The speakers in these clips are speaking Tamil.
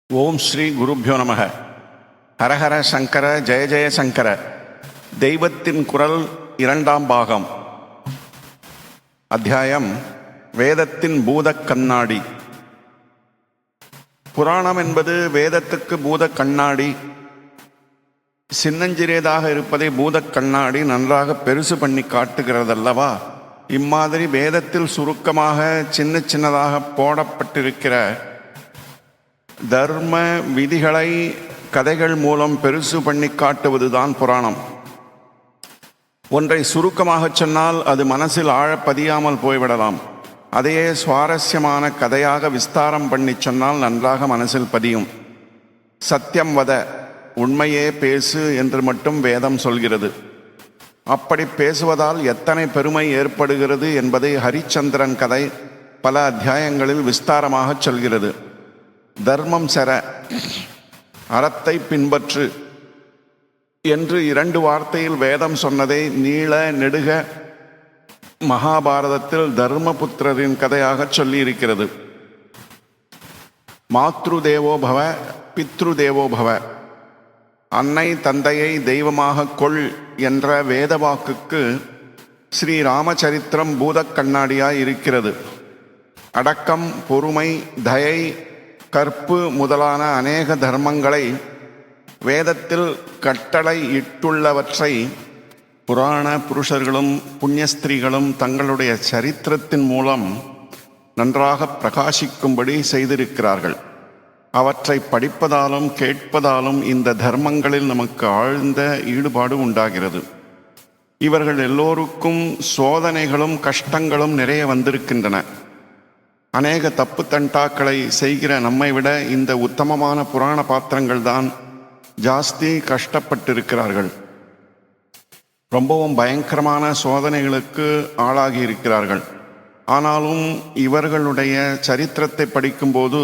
ஓம் ஸ்ரீ குருப்யோ நமக. ஹரஹர சங்கர ஜெய ஜெய சங்கர. தெய்வத்தின் குரல் இரண்டாம் பாகம். அத்தியாயம் வேதத்தின் பூதக் கண்ணாடி. புராணம் என்பது வேதத்துக்கு பூத கண்ணாடி. சின்னஞ்சிறியதாக இருப்பதை பூதக் கண்ணாடி நன்றாக பெருசு பண்ணி காட்டுகிறதல்லவா? இம்மாதிரி வேதத்தில் சுருக்கமாக சின்ன சின்னதாக போடப்பட்டிருக்கிற தர்ம விதிகளை கதைகள் மூலம் பெருசு பண்ணி காட்டுவதுதான் புராணம். ஒன்றை சுருக்கமாக சொன்னால் அது மனசில் ஆழப்பதியாமல் போய்விடலாம். அதையே சுவாரஸ்யமான கதையாக விஸ்தாரம் பண்ணி சொன்னால் நன்றாக மனசில் பதியும். சத்தியம் வத, உண்மையே பேசு என்று மட்டும் வேதம் சொல்கிறது. அப்படி பேசுவதால் எத்தனை பெருமை ஏற்படுகிறது என்பதை ஹரிச்சந்திரன் கதை பல அத்தியாயங்களில் விஸ்தாரமாக சொல்கிறது. தர்மம் செற, அறத்தை பின்பற்று என்று 2 வார்த்தையில் வேதம் சொன்னதை நீள நெடுக மகாபாரதத்தில் தர்மபுத்திரரின் கதையாக சொல்லியிருக்கிறது. மாத்ரு தேவோபவ பித்ரு தேவோபவ, அன்னை தந்தையை தெய்வமாக கொள் என்ற வேத வாக்குக்கு ஸ்ரீ ராமச்சரித்திரம் பூதக் கண்ணாடியாய் இருக்கிறது. அடக்கம், பொறுமை, தயை, கற்பு முதலான அநேக தர்மங்களை வேதத்தில் கட்டளை இட்டுள்ளவற்றை புராண புருஷர்களும் புண்ணியஸ்திரீகளும் தங்களுடைய சரித்திரத்தின் மூலம் நன்றாக பிரகாசிக்கும்படி செய்திருக்கிறார்கள். அவற்றை படிப்பதாலும் கேட்பதாலும் இந்த தர்மங்களில் நமக்கு ஆழ்ந்த ஈடுபாடு உண்டாகிறது. இவர்கள் எல்லோருக்கும் சோதனைகளும் கஷ்டங்களும் நிறைய வந்திருக்கின்றன. அநேக தப்பு தண்டாக்களை செய்கிற நம்மை விட இந்த உத்தமமான புராண பாத்திரங்கள் தான் ஜாஸ்தி கஷ்டப்பட்டிருக்கிறார்கள். ரொம்பவும் பயங்கரமான சோதனைகளுக்கு ஆளாகி இருக்கிறார்கள். ஆனாலும் இவர்களுடைய சரித்திரத்தை படிக்கும்போது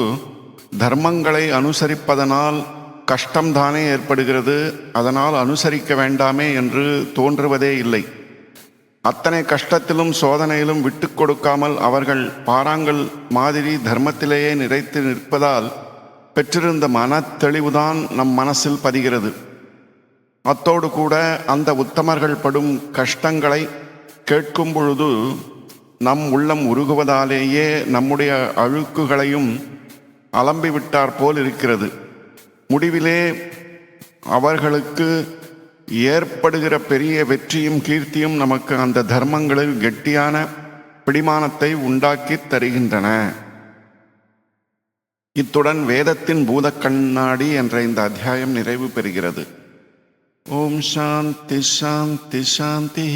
தர்மங்களை அனுசரிப்பதனால் கஷ்டம்தானே ஏற்படுகிறது, அதனால் அனுசரிக்க வேண்டாமே என்று தோன்றுவதே இல்லை. அத்தனை கஷ்டத்திலும் சோதனையிலும் விட்டு கொடுக்காமல் அவர்கள் பாறாங்கல் மாதிரி தர்மத்திலேயே நிறைத்து நிற்பதால் பெற்றிருந்த மன தெளிவுதான் நம் மனசில் பதிகிறது. அத்தோடு கூட அந்த உத்தமர்கள் படும் கஷ்டங்களை கேட்கும் பொழுது நம் உள்ளம் உருகுவதாலேயே நம்முடைய அழுக்குகளையும் அலம்பிவிட்டார் போல் இருக்கிறது. முடிவிலே அவர்களுக்கு ஏற்படுகிற பெரிய வெற்றியும் கீர்த்தியும் நமக்கு அந்த தர்மங்களில் கெட்டியான பிடிமானத்தை உண்டாக்கி தருகின்றன. இத்துடன் வேதத்தின் பூதக் கண்ணாடி என்ற இந்த அத்தியாயம் நிறைவு பெறுகிறது. ஓம் சாந்தி சாந்தி சாந்தி.